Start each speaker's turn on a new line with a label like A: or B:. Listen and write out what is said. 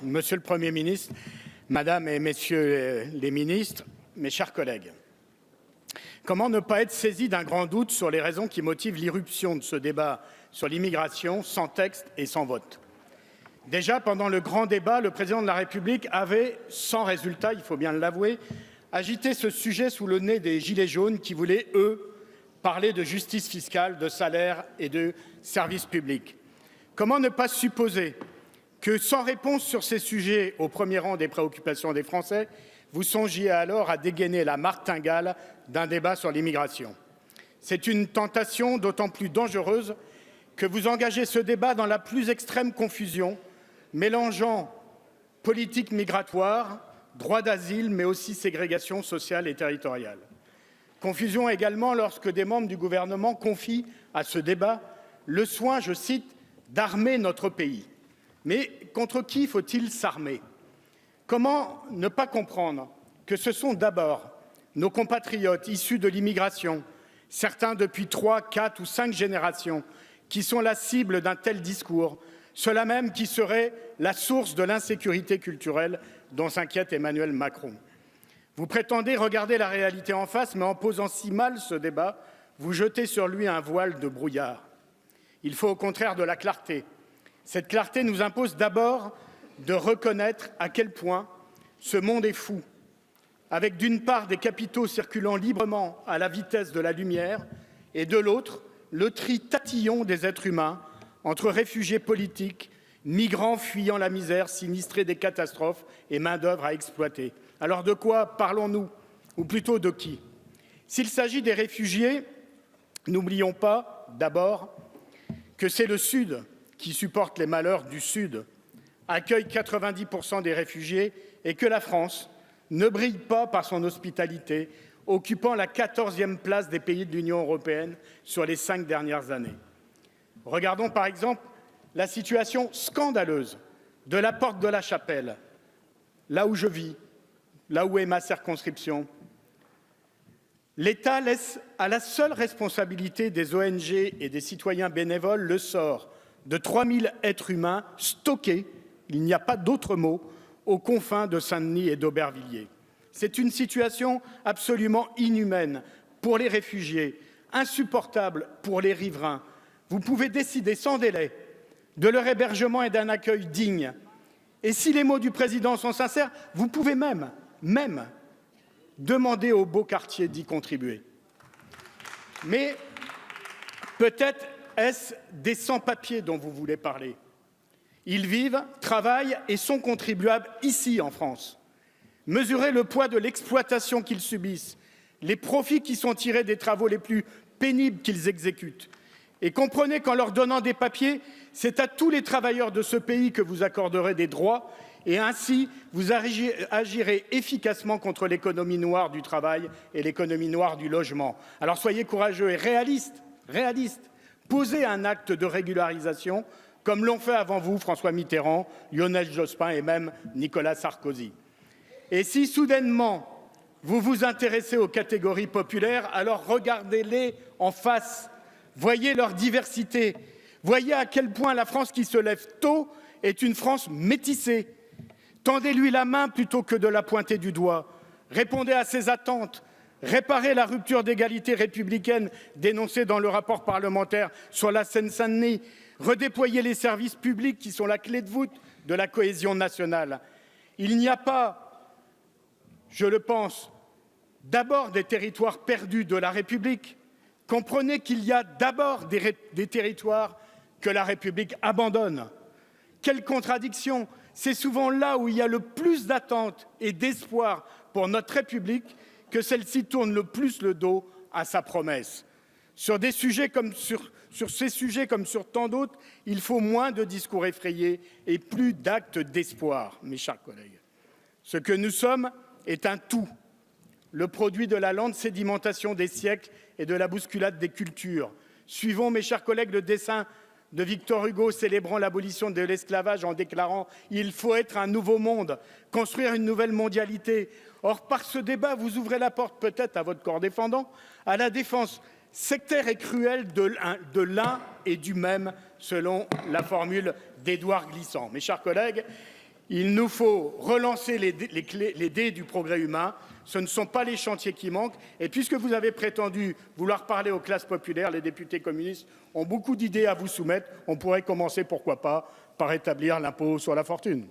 A: Monsieur le Premier ministre, Madame et Messieurs les ministres, mes chers collègues, comment ne pas être saisi d'un grand doute sur les raisons qui motivent l'irruption de ce débat sur l'immigration sans texte et sans vote? Déjà, pendant le grand débat, le président de la République avait, sans résultat, il faut bien l'avouer, agité ce sujet sous le nez des Gilets jaunes qui voulaient, eux, parler de justice fiscale, de salaire et de services publics. Comment ne pas supposer que, sans réponse sur ces sujets au premier rang des préoccupations des Français, vous songiez alors à dégainer la martingale d'un débat sur l'immigration? C'est une tentation d'autant plus dangereuse que vous engagez ce débat dans la plus extrême confusion, mélangeant politique migratoire, droit d'asile, mais aussi ségrégation sociale et territoriale. Confusion également lorsque des membres du gouvernement confient à ce débat le soin, je cite, d'armer notre pays. Mais contre qui faut-il s'armer? Comment ne pas comprendre que ce sont d'abord nos compatriotes issus de l'immigration, certains depuis 3, 4 ou 5 générations, qui sont la cible d'un tel discours, ceux-là même qui seraient la source de l'insécurité culturelle dont s'inquiète Emmanuel Macron. Vous prétendez regarder la réalité en face, mais en posant si mal ce débat, vous jetez sur lui un voile de brouillard. Il faut au contraire de la clarté. Cette clarté nous impose d'abord de reconnaître à quel point ce monde est fou, avec d'une part des capitaux circulant librement à la vitesse de la lumière et de l'autre le tri tatillon des êtres humains entre réfugiés politiques, migrants fuyant la misère, sinistrés des catastrophes et main-d'œuvre à exploiter. Alors de quoi parlons-nous? Ou plutôt de qui? S'il s'agit des réfugiés, n'oublions pas d'abord que c'est le Sud qui supporte les malheurs du Sud, accueille 90% des réfugiés et que la France ne brille pas par son hospitalité, occupant la 14e place des pays de l'Union européenne sur les 5 dernières années. Regardons par exemple la situation scandaleuse de la porte de la Chapelle, là où je vis, là où est ma circonscription. L'État laisse à la seule responsabilité des ONG et des citoyens bénévoles le sort de 3000 êtres humains stockés, il n'y a pas d'autre mot, aux confins de Saint-Denis et d'Aubervilliers. C'est une situation absolument inhumaine pour les réfugiés, insupportable pour les riverains. Vous pouvez décider sans délai de leur hébergement et d'un accueil digne. Et si les mots du président sont sincères, vous pouvez même demander aux beaux quartiers d'y contribuer. Mais peut-être est-ce des sans-papiers dont vous voulez parler. Ils vivent, travaillent et sont contribuables ici en France. Mesurez le poids de l'exploitation qu'ils subissent, les profits qui sont tirés des travaux les plus pénibles qu'ils exécutent. Et comprenez qu'en leur donnant des papiers, c'est à tous les travailleurs de ce pays que vous accorderez des droits et ainsi vous agirez efficacement contre l'économie noire du travail et l'économie noire du logement. Alors soyez courageux et réalistes. Posez un acte de régularisation comme l'ont fait avant vous François Mitterrand, Lionel Jospin et même Nicolas Sarkozy. Et si soudainement vous vous intéressez aux catégories populaires, alors regardez-les en face, voyez leur diversité, voyez à quel point la France qui se lève tôt est une France métissée. Tendez-lui la main plutôt que de la pointer du doigt. Répondez à ses attentes. Réparez la rupture d'égalité républicaine dénoncée dans le rapport parlementaire sur la Seine-Saint-Denis. Redéployez les services publics qui sont la clé de voûte de la cohésion nationale. Il n'y a pas, je le pense, d'abord des territoires perdus de la République. Comprenez qu'il y a d'abord des territoires que la République abandonne. Quelle contradiction! C'est souvent là où il y a le plus d'attentes et d'espoir pour notre République que celle-ci tourne le plus le dos à sa promesse. Sur ces sujets comme sur tant d'autres, il faut moins de discours effrayés et plus d'actes d'espoir, mes chers collègues. Ce que nous sommes est un tout, le produit de la lente sédimentation des siècles et de la bousculade des cultures. Suivons, mes chers collègues, le dessein de Victor Hugo célébrant l'abolition de l'esclavage en déclarant « Il faut être un nouveau monde, construire une nouvelle mondialité ». Or, par ce débat, vous ouvrez la porte peut-être à votre corps défendant, à la défense sectaire et cruelle de l'un et du même, selon la formule d'Édouard Glissant. Mes chers collègues, Il nous faut relancer les dés du progrès humain. Ce ne sont pas les chantiers qui manquent. Et puisque vous avez prétendu vouloir parler aux classes populaires, les députés communistes ont beaucoup d'idées à vous soumettre. On pourrait commencer, pourquoi pas, par établir l'impôt sur la fortune.